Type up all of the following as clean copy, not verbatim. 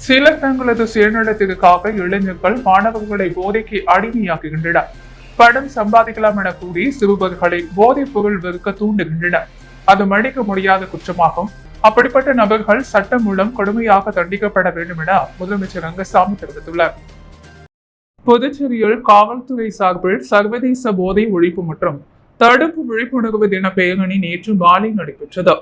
சிலர் தங்களது சுயநலத்திற்காக இளைஞர்கள் மாணவர்களை போதைக்கு அடிமையாக்குகின்றனர். படம் சம்பாதிக்கலாம் என கூறி சிறுவர்களை போதைப் பொருள் வெறுக்க தூண்டுகின்றனர். அது மன்னிக்க முடியாத குற்றமாகும். அப்படிப்பட்ட நபர்கள் சட்டம் மூலம் கடுமையாக தண்டிக்கப்பட வேண்டும் என முதலமைச்சர் ரங்கசாமி தெரிவித்துள்ளார். புதுச்சேரியில் காவல்துறை சார்பில் சர்வதேச போதை ஒழிப்பு மற்றும் தடுப்பு விழிப்புணர்வு தின பேரணி நேற்று மாலை நடைபெற்றது.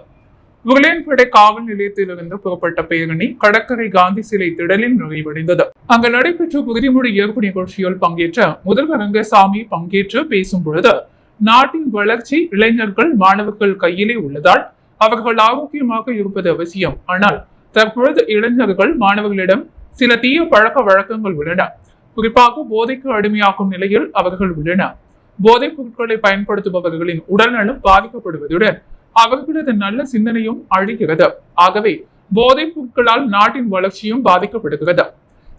உருளையன்பேட்டை காவல் நிலையத்திலிருந்து புறப்பட்ட பேரணி கடற்கரை காந்தி சிலை திடலில் நிறைவடைந்தது. அங்கு நடைபெற்ற உறுதிமொழி ஏற்பு நிகழ்ச்சியில் பங்கேற்ற முதல்வர் ரங்கசாமி பங்கேற்று பேசும் பொழுது, நாட்டின் வளர்ச்சி இளைஞர்கள் மாணவர்கள் கையிலே உள்ளதால் அவர்கள் ஆரோக்கியமாக இருப்பது அவசியம். ஆனால் தற்பொழுது இளைஞர்கள் மாணவர்களிடம் சில தீய பழக்க வழக்கங்கள் உள்ளன. குறிப்பாக போதைக்கு அடிமையாக்கும் நிலையில் அவர்கள் உள்ளனர். போதைப் பொருட்களை பயன்படுத்துபவர்களின் உடல்நலம் பாதிக்கப்படுவதுடன் அவர்களது நல்ல சிந்தனையும் அழிகிறது. ஆகவே போதைப் பொருட்களால் நாட்டின் வளர்ச்சியும் பாதிக்கப்படுகிறது.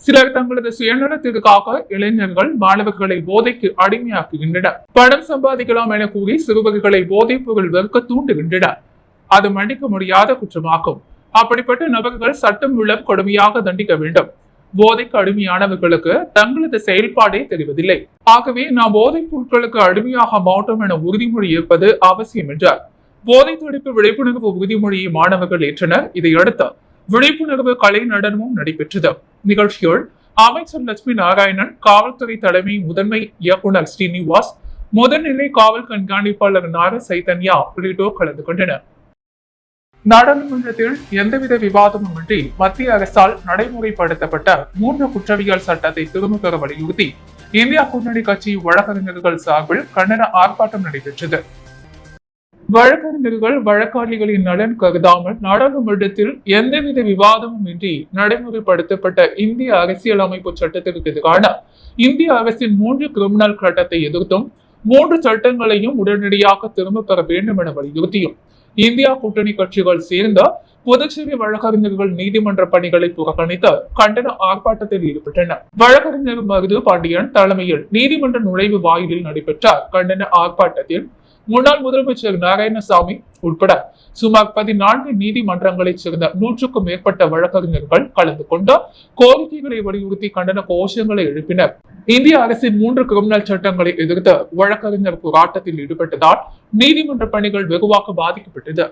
சிலர் தங்களது சுயநலத்திற்காக இளைஞர்கள் மாணவர்களை போதைக்கு அடிமையாக்குகின்றனர். பணம் சம்பாதிக்கலாம் என கூறி சிறுவர்களை போதைப் பொருள் வெறுக்க தூண்டுகின்றனர். அது மன்னிக்க முடியாத குற்றமாகும். அப்படிப்பட்ட நபர்கள் சட்டம் மூலம் கடுமையாக தண்டிக்க வேண்டும். போதைக்கு அடிமையானவர்களுக்கு தங்களது செயல்பாடே தெரிவதில்லை. ஆகவே நாம் போதைப் பொருட்களுக்கு அடிமையாக மாட்டோம் என உறுதிமொழி ஏற்பது அவசியம் என்றார். போதை தடுப்பு விழிப்புணர்வு உறுதிமொழியை மாணவர்கள் ஏற்றனர். இதையடுத்து விழிப்புணர்வு கலை நடனமும் நடைபெற்றது. நிகழ்ச்சியில் அமைச்சர் லட்சுமி நாராயணன், காவல்துறை தலைமை முதன்மை இயக்குநர் ஸ்ரீனிவாஸ், முதல்நிலை காவல் கண்காணிப்பாளர் நார சைதன்யா உள்ளிட்டோர் கலந்து கொண்டனர். நாடாளுமன்றத்தில் எந்தவித விவாதமுமின்றி மத்திய அரசால் நடைமுறைப்படுத்தப்பட்ட 3 குற்றவியல் சட்டத்தை திரும்ப பெற வலியுறுத்தி இந்தியா கூட்டணி கட்சி வழக்கறிஞர்கள் சார்பில் கண்டன ஆர்ப்பாட்டம் நடைபெற்றது. வழக்கறிஞர்கள் வழக்காளிகளின் நலன் கருதாமல் நாடாளுமன்றத்தில் எந்தவித விவாதமும் இன்றி நடைமுறைப்படுத்தப்பட்ட இந்திய அரசியலமைப்பு சட்டத்திற்கு எதிரான இந்திய அரசின் 3 கிரிமினல் சட்டத்தை எதிர்த்தும் 3 சட்டங்களையும் உடனடியாக திரும்ப பெற வேண்டும் என வலியுறுத்தியும் இந்தியா கூட்டணி கட்சிகள் சேர்ந்த புதுச்சேரி வழக்கறிஞர்கள் நீதிமன்ற பணிகளை புறக்கணித்து கண்டன ஆர்ப்பாட்டத்தில் ஈடுபட்டனர். வழக்கறிஞர் மருது பாண்டியன் தலைமையில் நீதிமன்ற நுழைவு வாயிலில் நடைபெற்ற கண்டன ஆர்ப்பாட்டத்தில் முன்னாள் முதலமைச்சர் நாராயணசாமி உட்பட சுமார் 14 நீதிமன்றங்களைச் சேர்ந்த 100க்கும் மேற்பட்ட வழக்கறிஞர்கள் கலந்து கொண்டு கோரிக்கைகளை வலியுறுத்தி கண்டன கோஷங்களை எழுப்பினர். இந்திய அரசின் 3 கிரிமினல் சட்டங்களை எதிர்த்து வழக்கறிஞர் போராட்டத்தில் ஈடுபட்டதால் நீதிமன்ற பணிகள் வெகுவாக பாதிக்கப்பட்டது.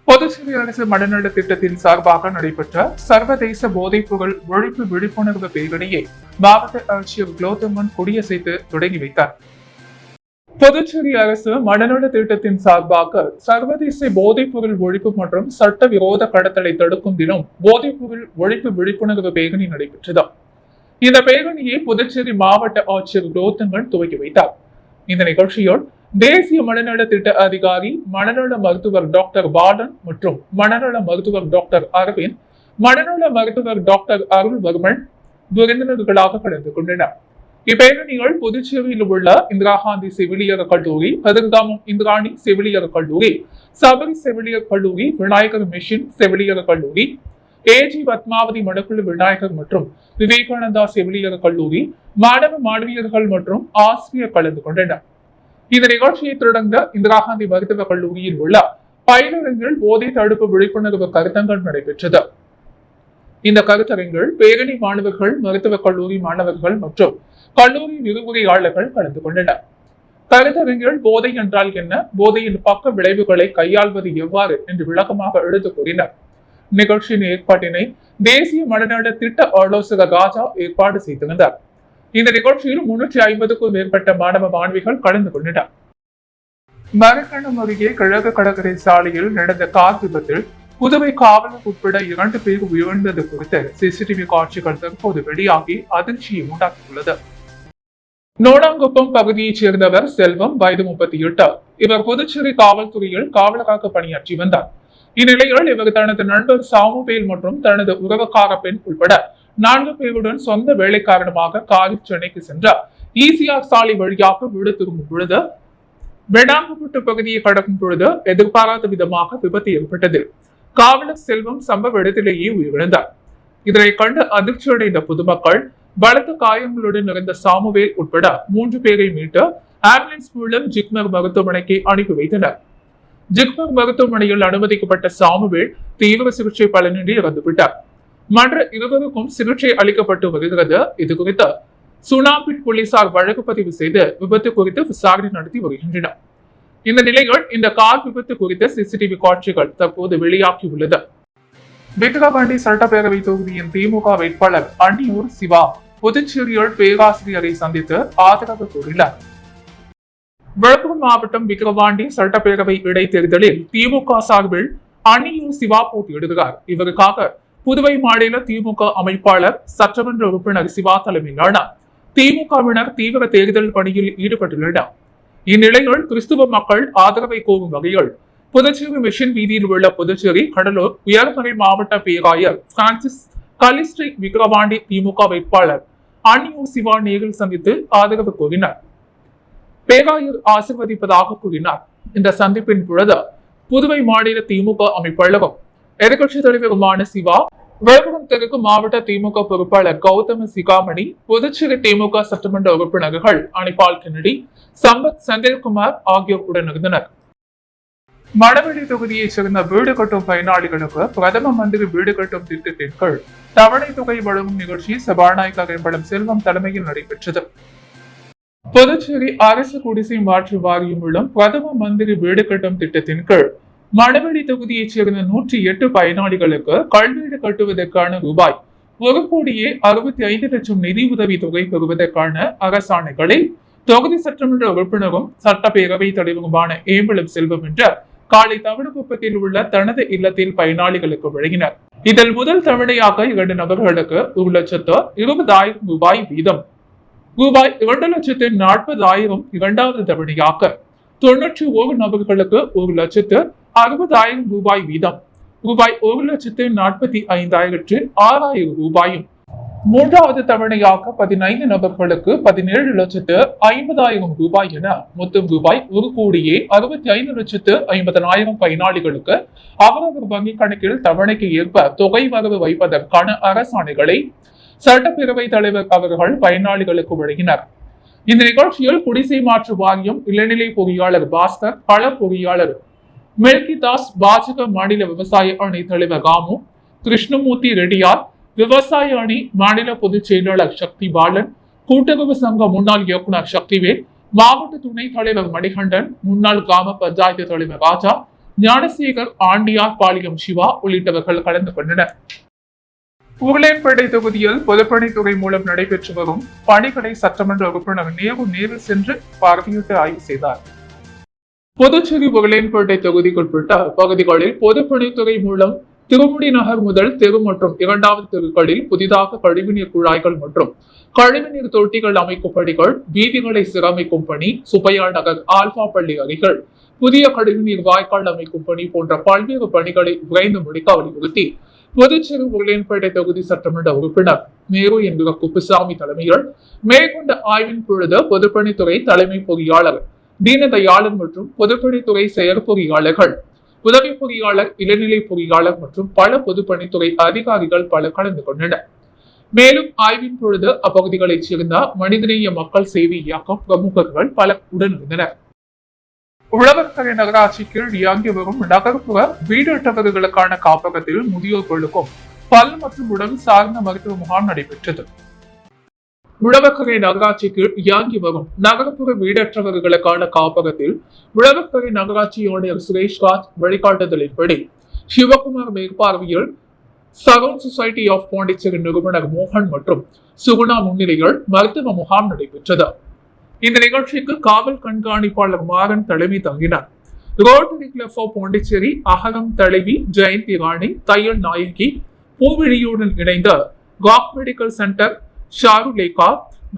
புதுச்சேரி அரசு மனநல திட்டத்தின் சார்பாக நடைபெற்ற சர்வதேச போதைப் பொருள் ஒழிப்பு விழிப்புணர்வு பேரணியை மாவட்ட ஆட்சியர் குலோத்தமன் கொடியசைத்து தொடங்கி வைத்தார். புதுச்சேரி அரசு மனநல திட்டத்தின் சார்பாக சர்வதேச போதைப் பொருள் ஒழிப்பு மற்றும் சட்டவிரோத கடத்தலை தடுக்கும் தினம் போதைப் பொருள் ஒழிப்பு விழிப்புணர்வு பேரணி நடைபெற்றது. இந்த பேரணியை புதுச்சேரி மாவட்ட ஆட்சியர் குலோத்தமன் துவக்கி வைத்தார். இந்த நிகழ்ச்சியில் தேசிய மனநல திட்ட அதிகாரி மனநல மருத்துவர் டாக்டர் பாலன் மற்றும் மனநல மருத்துவர் டாக்டர் அரவிந்த், மனநல மருத்துவர் டாக்டர் அருள்வர்மன் விருந்தினர்களாக கலந்து கொண்டனர். இப்பேரணிகள் புதுச்சேரியில் உள்ள இந்திரா காந்தி செவிலியர் கல்லூரி, கதிர்காமம் இந்திராணி செவிலியர் கல்லூரி, சபரி செவிலியர் கல்லூரி, விநாயகர் மிஷன் செவிலியர் கல்லூரி, ஏஜி பத்மாவதி மடக்குழு விநாயகர் மற்றும் விவேகானந்தா செவிலியர் கல்லூரி மாணவ மாணவியர்கள் மற்றும் ஆசிரியர் கலந்து கொண்டனர். இந்த நிகழ்ச்சியை தொடர்ந்த இந்திரா காந்தி மருத்துவக் கல்லூரியில் உள்ள பயிலரங்கில் போதை தடுப்பு விழிப்புணர்வு கருத்தங்கள் நடைபெற்றது. இந்த கருத்தரங்கில் பேரணி மாணவர்கள், மருத்துவக் கல்லூரி மாணவர்கள் மற்றும் கல்லூரி விரிவுரையாளர்கள் கலந்து கொண்டனர். கருத்தரங்கில் போதை என்றால் என்ன, போதையின் பக்க விளைவுகளை கையாள்வது எவ்வாறு என்று விளக்கமாக எடுத்துக் கூறினர். நிகழ்ச்சியின் ஏற்பாட்டினை தேசிய மனநல திட்ட ஆலோசகர் ராஜா ஏற்பாடு செய்திருந்தார். இந்த நிகழ்ச்சியில் 350க்கும் மேற்பட்ட மாணவ மாணவிகள் கலந்து கொண்டனர். மரக்கணம் அருகே கிழக்கு கடற்கரை சாலையில் நடந்த கார் விபத்தில் புதுவை காவலர் உட்பட 2 பேர் உயிரிழந்தது குறித்து சிசிடிவி காட்சிகள் தற்போது வெளியாகி அதிர்ச்சியை உண்டாக்கியுள்ளது. நோடாங்குப்பம் பகுதியைச் சேர்ந்தவர் செல்வம், வயது 38. இவர் புதுச்சேரி காவல்துறையில் காவலராக பணியாற்றி வந்தார். இந்நிலையில் இவர் தனது நண்பர் சாமுவேல் மற்றும் தனது உறவுக்கார பெண் உட்பட 4 பேருடன் சொந்த வேலை காரணமாக காரில் சென்னைக்கு சென்றார். ஈசிஆர் சாலை வழியாக வீடு திரும்பும் பொழுது வெடாங்கப்பட்டு பகுதியை கடக்கும் பொழுது எதிர்பாராத விதமாக விபத்து ஏற்பட்டது. காவலர் செல்வம் சம்பவ இடத்திலேயே உயிரிழந்தார். இதனை கண்டு அதிர்ச்சியடைந்த பொதுமக்கள் பலத்த காயங்களுடன் இருந்த சாமுவேல் உட்பட 3 பேரை மீட்டு ஆம்புலன்ஸ் மூலம் ஜிப்மர் மருத்துவமனைக்கு அனுப்பி வைத்தனர். ஜிப்மர் மருத்துவமனையில் அனுமதிக்கப்பட்ட சாமுவேல் தீவிர சிகிச்சை பலனின்றி இறந்துவிட்டார். மற்ற இருவருக்கும் சிகிச்சை அளிக்கப்பட்டு வருகிறது. இது குறித்து சுனாபிட் போலீசார் வழக்கு பதிவு செய்து விபத்து குறித்து விசாரணை நடத்தி வருகின்றனர். இந்த நிலையில் இந்த கார் விபத்து குறித்த சிசிடிவி காட்சிகள் தற்போது வெளியாகியுள்ளது. விக்கிரவாண்டி சட்டப்பேரவை தொகுதியின் திமுக வேட்பாளர் அன்னியூர் சிவா புதுச்சேரியில் பேராசிரியரை சந்தித்து ஆதரவு கூறினார். விழுப்புரம் மாவட்டம் விக்கிரவாண்டி சட்டப்பேரவை இடைத்தேர்தலில் திமுக சார்பில் அன்னியூர் சிவா போட்டியிடுகிறார். இவருக்காக புதுவை மாநில திமுக அமைப்பாளர் சட்டமன்ற உறுப்பினர் சிவா தலைமையிலான திமுகவினர் தீவிர தேர்தல் பணியில் ஈடுபட்டுள்ளனர். இந்நிலையில் கிறிஸ்துவ மக்கள் ஆதரவை கோரும் வகையில் புதுச்சேரி மிஷன் வீதியில் உள்ள புதுச்சேரி கடலூர் உயர்மறை மாவட்ட பேராயர் பிரான்சிஸ் கலிஸ்ட்ரி விக்கிரவாண்டி திமுக வேட்பாளர் அன்னியூர் சிவா நேரில் சந்தித்து ஆதரவு கோரினார். பேராயர் ஆசிர்வதிப்பதாக கூறினார். இந்த சந்திப்பின் பொழுது புதுவை மாநில திமுக அமைப்பாளரும் எதிர்கட்சித் தலைவருமான சிவா, விழுப்புரம் தெற்கு மாவட்ட திமுக பொறுப்பாளர் கௌதம சிகாமணி, புதுச்சேரி திமுக சட்டமன்ற உறுப்பினர்கள் அனிபால் கென்னடி, சம்பத் செந்தில்குமார் ஆகியோர் உடனிருந்தனர். மணவெளி தொகுதியைச் சேர்ந்த வீடு கட்டும் பயனாளிகளுக்கு பிரதம மந்திரி வீடு கட்டும் திட்டத்தின் கீழ் தவணை தொகை வழங்கும் நிகழ்ச்சி சபாநாயகர் எம்பலம் செல்வம் தலைமையில் நடைபெற்றது. புதுச்சேரி அரசு குடிசை மாற்று வாரியம் மூலம் பிரதம மந்திரி வீடு கட்டும் திட்டத்தின் கீழ் மணவெளி தொகுதியைச் சேர்ந்த 108 பயனாளிகளுக்கு கல்வீடு கட்டுவதற்கான ரூபாய் 1,65,00,000 நிதி உதவி தொகை பெறுவதற்கான அரசாணைகளை தொகுதி சட்டமன்ற உறுப்பினரும் சட்டப்பேரவை தலைவருமான ஏம்பலம் செல்வம் என்ற காலை தவணக்குப்பத்தில் உள்ள தனது இல்லத்தில் பயனாளிகளுக்கு வழங்கினர். இதில் முதல் தவணையாக 2 நபர்களுக்கு 1,20,000 ரூபாய் வீதம், ரூபாய் 2,40,000 இரண்டாவது தவணையாக 91 நபர்களுக்கு 1,60,000 ரூபாய் வீதம், ரூபாய் 1,45,000 6,000 ரூபாயும், மூன்றாவது தவணையாக 15 நபர்களுக்கு 17,50,000 ரூபாய் என மொத்தம் ரூபாய் 1,65,50,000 பயனாளிகளுக்கு அவரவர் வங்கிக் கணக்கில் தவணைக்கு ஏற்ப தொகை வரவு வைப்பதற்கான அரசாணைகளை சட்டப்பேரவை தலைவர் அவர்கள் பயனாளிகளுக்கு வழங்கினர். இந்த நிகழ்ச்சியில் குடிசை மாற்று வாரியம் இளநிலை பொறியாளர் பாஸ்கர், கள பொறியாளர் மெல்கிதாஸ், பாஜக மாநில விவசாய அணி தலைவர் ராமு, கிருஷ்ணமூர்த்தி ரெட்டியார், விவசாய அணி மாநில பொதுச் செயலாளர் சக்தி பாலன், கூட்டுறவு சங்க முன்னாள் இயக்குநர் சக்திவேல், மாவட்ட துணைத் தலைவர் மணிகண்டன், முன்னாள் கிராம பஞ்சாயத்து தலைவர் ராஜா, ஞானசேகர், ஆண்டியார் பாளையம் சிவா உள்ளிட்டவர்கள் கலந்து கொண்டனர். உருளையன்பேட்டை தொகுதியில் பொதுப்பணித்துறை மூலம் நடைபெற்று வரும் பணிகளை சட்டமன்ற உறுப்பினர் நேரில் சென்று பார்வையிட்டு ஆய்வு செய்தார். புதுச்சேரி உருளையன்பேட்டை தொகுதிக்குட்பட்ட பகுதிகளில் பொதுப்பணித்துறை மூலம் திருமுடி நகர் முதல் தெரு மற்றும் 2வது தெருக்களில் புதிதாக கழிவுநீர் குழாய்கள் மற்றும் கழிவுநீர் தொட்டிகள் அமைக்கும் பணிகள், வீதிகளை சீரமைக்கும் பணி, சுப்பையா நகர், ஆல்பா பள்ளி அருகில் புதிய கழிவுநீர் வாய்க்கால் அமைக்கும் பணி போன்ற பல்வேறு பணிகளை விரைந்து முடிக்க வலியுறுத்தி புதுச்சேரி உருளையன்பேட்டை தொகுதி சட்டமன்ற உறுப்பினர் நேரு என்கிற குப்புசாமி தலைமையில் மேற்கொண்ட ஆய்வின் பொழுது பொதுப்பணித்துறை தலைமை பொறியாளர் தீனதயாளன் மற்றும் பொதுப்பணித்துறை செயற்பொறியாளர்கள், உதவி பொறியாளர், இளநிலை பொறியாளர் மற்றும் பல பொதுப்பணித்துறை அதிகாரிகள் பலர் கலந்து கொண்டனர். மேலும் ஆய்வின் பொழுது அப்பகுதிகளைச் சேர்ந்த மனிதநேய மக்கள் சேவை இயக்கம் பிரமுகர்கள் பலர் உடனிருந்தனர். உழவர்கரை நகராட்சி கீழ் இயங்கி வரும் நகர்ப்புற வீடற்றவர்களுக்கான காப்பகத்தில் முதியோர்களுக்கும் பல் மற்றும் உடல் சார்ந்த மருத்துவ முகாம் நடைபெற்றது. உழவர்கரை நகராட்சி கீழ் இயங்கி வரும் நகர்ப்புற வீடற்றவர்களுக்கான காப்பகத்தில் உழவர்கரை நகராட்சி ஆணையர் சுரேஷ்ராஜ் வழிகாட்டுதலின்படி சிவகுமார் மேற்பார்வையில் சரௌண்ட் சொசைட்டி ஆஃப் பாண்டிச்சேரி நிறுவனர் மோகன் மற்றும் சுகுணா முன்னிலையில் மருத்துவ முகாம் நடைபெற்றது. இந்த நிகழ்ச்சிக்கு காவல் கண்காணிப்பாளர் மாறன் தலைமை தங்கினார். Rotary club of Pondicherry Agaram தலைவி ஜெயந்தி ராணி, தையல் நாயகி பூவிழியுடன் இணைந்த காக் medical centre Sharulekha,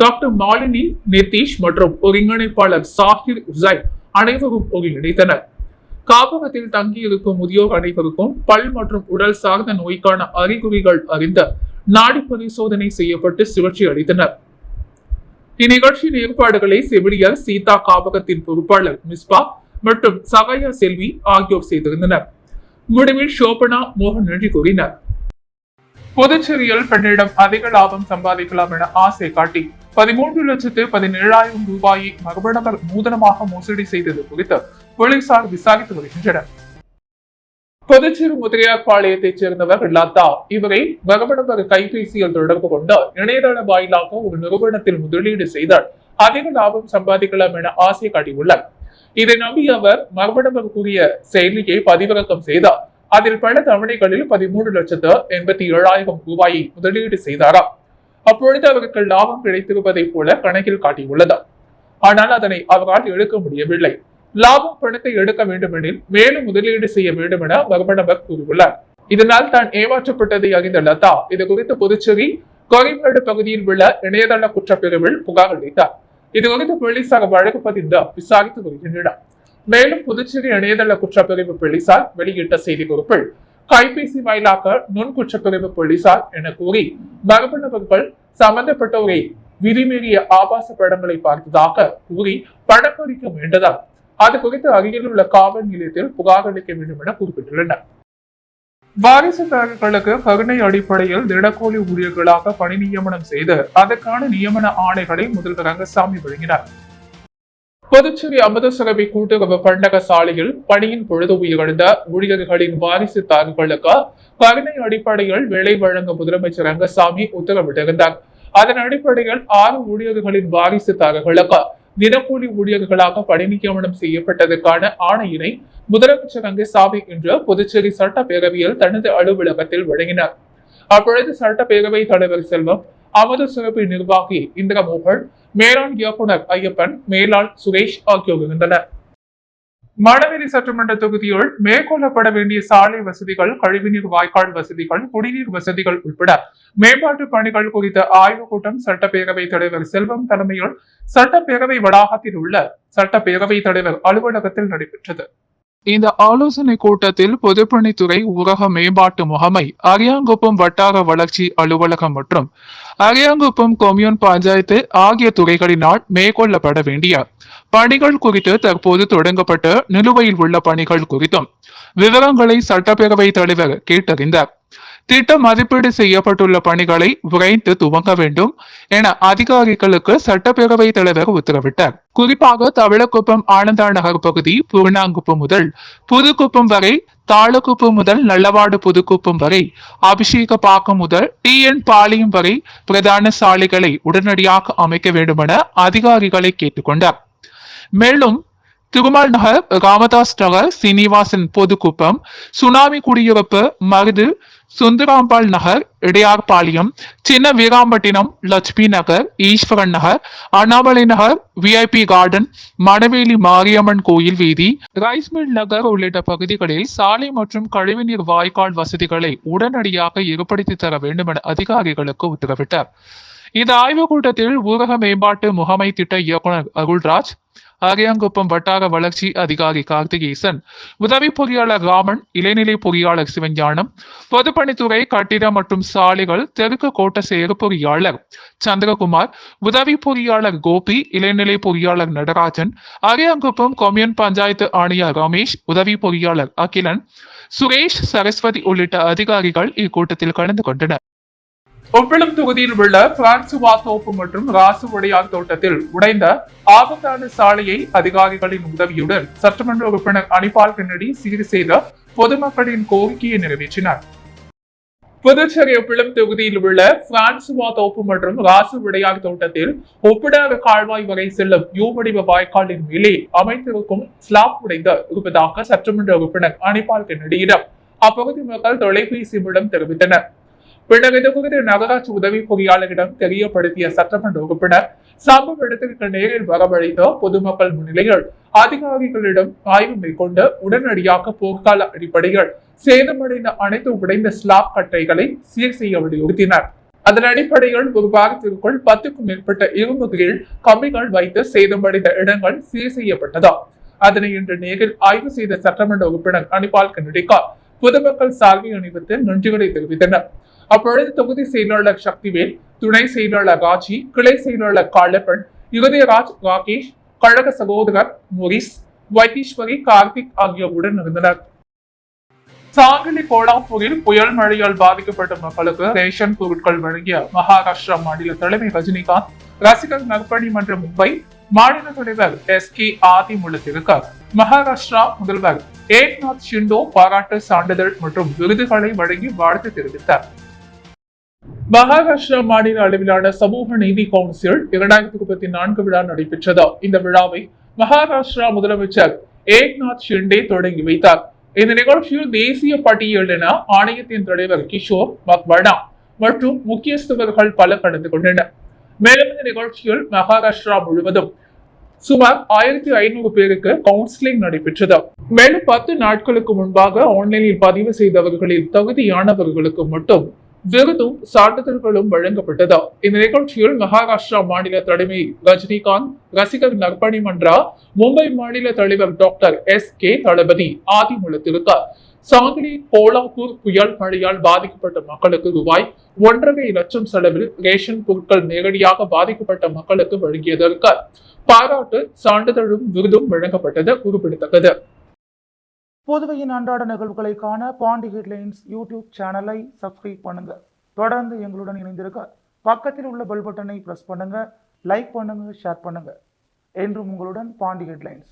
doctor Malini Nitish மற்றும் ஒருங்கிணைப்பாளர் சாஹிர் உசைன் அனைவரும் ஒருங்கிணைத்தனர். காப்பகத்தில் தங்கியிருக்கும் முதியோர் அனைவருக்கும் பல் மற்றும் உடல் சார்ந்த நோய்க்கான அறிகுறிகள் அறிந்த நாடி பரிசோதனை செய்யப்பட்டு சிகிச்சை அளித்தனர். இந்நிகழ்ச்சியின் ஏற்பாடுகளை செவிலியர் சீதா, காப்பகத்தின் பொறுப்பாளர் மிஸ்பா மற்றும் சகாயா செல்வி ஆகியோர் செய்திருந்தனர். முடிவில் ஷோபனா மோகன் நன்றி கூறினார். புதுச்சேரியில் பெண்ணிடம் அதிக லாபம் சம்பாதிக்கலாம் என ஆசை காட்டி 13,17,000 ரூபாயை மர்ம நபர் நூதனமாக மோசடி செய்தது குறித்து போலீசார் விசாரித்து வருகின்றனர். புதுச்சேரி முதலியார் பாளையத்தைச் சேர்ந்தவர் லதா. இவரை பகவடவர் கைபேசியில் தொடர்பு கொண்டு இணையதள வாயிலாக ஒரு நிறுவனத்தில் முதலீடு செய்தால் அதிக லாபம் சம்பாதிக்கலாம் என ஆசை காட்டியுள்ளார். இதை நம்பி அவர் மகவடவர் கூறிய செயலியை பதிவிறக்கம் செய்தார். அதில் பல தவணைகளில் 13,87,000 ரூபாயை முதலீடு செய்தாராம். அப்பொழுது அவருக்கு லாபம் கிடைத்திருப்பதை போல கணக்கில் காட்டியுள்ளது. ஆனால் அதனை அவரால் எடுக்க முடியவில்லை. லாபம் பணத்தை எடுக்க வேண்டுமெனில் மேலும் முதலீடு செய்ய வேண்டும் என மர்மநபர் கூறியுள்ளார். இதனால் தான் ஏமாற்றப்பட்டதை அறிந்த லதா இது குறித்து புதுச்சேரி கோரிமேடு பகுதியில் உள்ள இணையதள குற்றப்பிரிவில் புகார் அளித்தார். இது குறித்து போலீசார் வழக்கு பதிந்து விசாரித்து வருகின்றனர். மேலும் புதுச்சேரி இணையதள குற்றப்பிரிவு போலீசார் வெளியிட்ட செய்திக்குறிப்பில் கைபேசி வாயிலாக நுண்குற்றப்பிரிவு போலீசார் என கூறி மர்ம நபர்கள் சம்பந்தப்பட்டவரை விதிமீறிய ஆபாச படங்களை பார்த்ததாக கூறி பணம் பறிக்க வேண்டதால் அது குறித்து அருகில் உள்ள காவல் நிலையத்தில் புகார் அளிக்க வேண்டும் என குறிப்பிட்டுள்ளனர். வாரிசுதாரர்களுக்கு கருணை அடிப்படையில் தினக்கூலி ஊழியர்களாக பணி நியமனம் செய்து அதற்கான நியமன ஆணைகளை முதல்வர் ரங்கசாமி வழங்கினார். புதுச்சேரி அமுதசுரபி கூட்டுறவு பண்டக சாலையில் பணியின் பொழுது உயிரிழந்த ஊழியர்களின் வாரிசுதாரர்களுக்கு கருணை அடிப்படையில் வேலை வழங்க முதலமைச்சர் ரங்கசாமி உத்தரவிட்டிருந்தார். அதன் அடிப்படையில் 6 ஊழியர்களின் வாரிசுதாரர்களுக்கு தினக்கூலி ஊழியர்களாக பணி நியமனம் செய்யப்பட்டதற்கான ஆணையினை முதலமைச்சர் ரங்கசாமி இன்று புதுச்சேரி சட்டப்பேரவையில் தனது அலுவலகத்தில் வழங்கினார். அப்பொழுது சட்டப்பேரவை தலைவர் செல்வம், அமுதசுரபி நிர்வாகி இந்திரமோகன், மேலாண் இயக்குனர் ஐயப்பன், மேலாள் சுரேஷ் ஆகியோர் இருந்தனர். மணவெளி சட்டமன்ற தொகுதியில் மேற்கொள்ளப்பட வேண்டிய சாலை வசதிகள், கழிவுநீர் வாய்க்கால் வசதிகள், குடிநீர் வசதிகள் உட்பட மேம்பாட்டு பணிகள் குறித்த ஆய்வுக் கூட்டம் சட்டப்பேரவை தலைவர் செல்வம் தலைமையில் சட்டப்பேரவை வளாகத்தில் உள்ள சட்டப்பேரவை தலைவர் அலுவலகத்தில் நடைபெற்றது. இந்த ஆலோசனை கூட்டத்தில் பொதுப்பணித்துறை, ஊரக மேம்பாட்டு முகமை, அரியாங்குப்பம் வட்டார வளர்ச்சி அலுவலகம் மற்றும் அரியாங்குப்பம் கொம்யூன் பஞ்சாயத்து ஆகிய துறைகளினால் மேற்கொள்ளப்பட வேண்டிய பணிகள் குறித்து தற்போது தொடங்கப்பட்ட நிலுவையில் உள்ள பணிகள் குறித்தும் விவரங்களை சட்டப்பேரவை தலைவர் கேட்டறிந்தார். திட்ட மதிப்பீடு செய்யப்பட்டுள்ள பணிகளை விரைந்து துவங்க வேண்டும் என அதிகாரிகளுக்கு சட்டப்பேரவை தலைவர் உத்தரவிட்டார். குறிப்பாக தவளக்குப்பம் ஆனந்தா நகர் பகுதி, பூர்ணாங்குப்பம் முதல் புதுக்குப்பம் வரை, தாளக்குப்பம் முதல் நல்லவாடு புதுக்குப்பம் வரை, அபிஷேக பாக்கம் முதல் TN பாளையம் வரை பிரதான சாலைகளை உடனடியாக அமைக்க வேண்டும் என அதிகாரிகளை கேட்டுக்கொண்டார். மேலும் திருமால் நகர், ராமதாஸ் நகர், சீனிவாசன் பொதுக்குப்பம், சுனாமி குடியிருப்பு, மருது, சுந்தராம்பாள் நகர், இடையார்பாளையம், சின்ன வீராம்பட்டினம், லட்சுமி நகர், ஈஸ்வரன் நகர், அண்ணாமலை நகர், VIP கார்டன், மணவேலி மாரியம்மன் கோயில் வீதி, ரைஸ்மில் நகர் உள்ளிட்ட பகுதிகளில் சாலை மற்றும் கழிவுநீர் வாய்க்கால் வசதிகளை உடனடியாக ஏற்படுத்தி தர வேண்டும் என அதிகாரிகளுக்கு உத்தரவிட்டார். இந்த ஆய்வுக் கூட்டத்தில் ஊரக மேம்பாட்டு முகமை திட்ட இயக்குனர் அருள்ராஜ், அரியாங்குப்பம் வட்டார வளர்ச்சி அதிகாரி கார்த்திகேசன், உதவி பொறியாளர் ராமன், இளைநிலை பொறியாளர் சிவஞானம், பொதுப்பணித்துறை, கட்டிட மற்றும் சாலைகள் தெற்கு கோட்ட செயற் பொறியாளர் சந்திரகுமார், உதவி பொறியாளர் கோபி, இளைநிலை பொறியாளர் நடராஜன், அரியாங்குப்பம் கொம்யூன் பஞ்சாயத்து ஆணையர் ரமேஷ், உதவி பொறியாளர் அகிலன், சுரேஷ், சரஸ்வதி உள்ளிட்ட அதிகாரிகள் இக்கூட்டத்தில் கலந்து கொண்டனர். ஒப்பிளம் தொகுதியில் உள்ள பிரான்சுவா தோப்பு மற்றும் ராசு உடையார் தோட்டத்தில் உடைந்த ஆபத்தான சாலையை அதிகாரிகளின் உதவியுடன் சட்டமன்ற உறுப்பினர் அனிபால் கென்னடி சீர் செய்த பொதுமக்களின் கோரிக்கையை நிறைவேற்றினார். புதுச்சேரி ஒப்பிளம் தொகுதியில் உள்ள பிரான்சுவா தோப்பு மற்றும் ராசு உடையார் தோட்டத்தில் ஒப்பிடாத கால்வாய் வரை செல்லும் யூ வடிவ வாய்க்காலின் மேலே அமைத்திருக்கும் ஸ்லாப் உடைந்து இருப்பதாக சட்டமன்ற உறுப்பினர் அனிபால் கென்னடியிடம் அப்பகுதி மக்கள் தொலைபேசி மூலம் தெரிவித்தனர். பின்னர் இது குறித்து நகராட்சி உதவி பொறியாளரிடம் தெரியப்படுத்திய சட்டமன்ற உறுப்பினர் சம்பவ இடத்திற்கு நேரில் வரவழைத்த பொதுமக்கள் முன்னிலையில் அதிகாரிகளிடம் ஆய்வு மேற்கொண்டு உடனடியாக போர்க்கால அடிப்படையில் சேதமடைந்த அனைத்து உடைந்த ஸ்லாப் கட்டைகளை சீர் செய்ய வலியுறுத்தினர். அதன் அடிப்படையில் ஒரு வாரத்திற்குள் 10க்கும் மேற்பட்ட இரும்பு கிரீல் கம்பிகள் வைத்து சேதமடைந்த இடங்கள் சீர் செய்யப்பட்டதா. அதனை இன்று நேரில் ஆய்வு செய்த சட்டமன்ற உறுப்பினர் அனிபால் கென்னடிக்கு பொதுமக்கள் சால்வை அணிவித்து நன்றிகளை தெரிவித்தனர். அப்பொழுது தொகுதி செயலாளர் சக்திவேல், துணை செயலாளர் ராஜி, கிளை செயலாளர் காலப்பன், இருதயராஜ், ராகேஷ், கழக சகோதரர் மொரிஸ், வைத்தீஸ்வரி, கார்த்திக் ஆகியோர் உடன் இருந்தனர். சாங்கலி கோலாப்பூரில் புயல் மழையால் பாதிக்கப்பட்ட மக்களுக்கு ரேஷன் பொருட்கள் வழங்கிய மகாராஷ்டிரா மாநில தலைமை ரஜினிகாந்த் ரசிகர் நற்பணி மன்ற மும்பை மாநில தலைவர் SK ஆதிமூலத்திற்கு மகாராஷ்டிரா முதல்வர் ஏக்நாத் ஷிண்டோ பாராட்டு சான்றிதழ் மற்றும் விருதுகளை வழங்கி வாழ்த்து தெரிவித்தார். மகாராஷ்டிரா மாநில அளவிலான சமூக நீதி கவுன்சில் 2024 விழா நடைபெற்றது. இந்த விழாவை மகாராஷ்டிரா முதலமைச்சர் ஏக்நாத் ஷிண்டே தொடங்கி வைத்தார். இந்த நிகழ்ச்சியில் தேசிய பட்டியலின ஆணையத்தின் தலைவர் கிஷோர் மக்வானா மற்றும் முக்கியஸ்தவர்கள் பல கலந்து கொண்டனர். மேலும் இந்த நிகழ்ச்சியில் மகாராஷ்டிரா முழுவதும் சுமார் 1500 பேருக்கு கவுன்சிலிங் நடைபெற்றது. மேலும் 10 நாட்களுக்கு முன்பாக ஆன்லைனில் பதிவு செய்தவர்களில் தகுதியானவர்களுக்கு மட்டும் விருதும் சான்றிதழ்களும் வழங்கப்பட்டது. இந்த நிகழ்ச்சியில் மகாராஷ்டிரா மாநில தலைமை ரஜினிகாந்த், ரசிகர் நற்பணி மன்றா, மும்பை மாநில தலைவர் டாக்டர் SK தளபதி ஆதிமூலத்திற்கு சாங்கிலி கோலாப்பூர் புயல் மழையால் பாதிக்கப்பட்ட மக்களுக்கு ரூபாய் 1.5 லட்சம் செலவில் ரேஷன் பொருட்கள் நேரடியாக பாதிக்கப்பட்ட மக்களுக்கு வழங்கியதற்கு பாராட்டு சான்றிதழும் விருதும் வழங்கப்பட்டது குறிப்பிடத்தக்கது. புதுவையின் அன்றாட நிகழ்வுகளை காண பாண்டி ஹெட்லைன்ஸ் யூடியூப் சேனலை சப்ஸ்கிரைப் பண்ணுங்க. தொடர்ந்து எங்களுடன் இணைந்திருக்க பக்கத்தில் உள்ள பெல் பட்டனை பிரஸ் பண்ணுங்க. லைக் பண்ணுங்க, ஷேர் பண்ணுங்க. என்றும் உங்களுடன் பாண்டி ஹெட்லைன்ஸ்.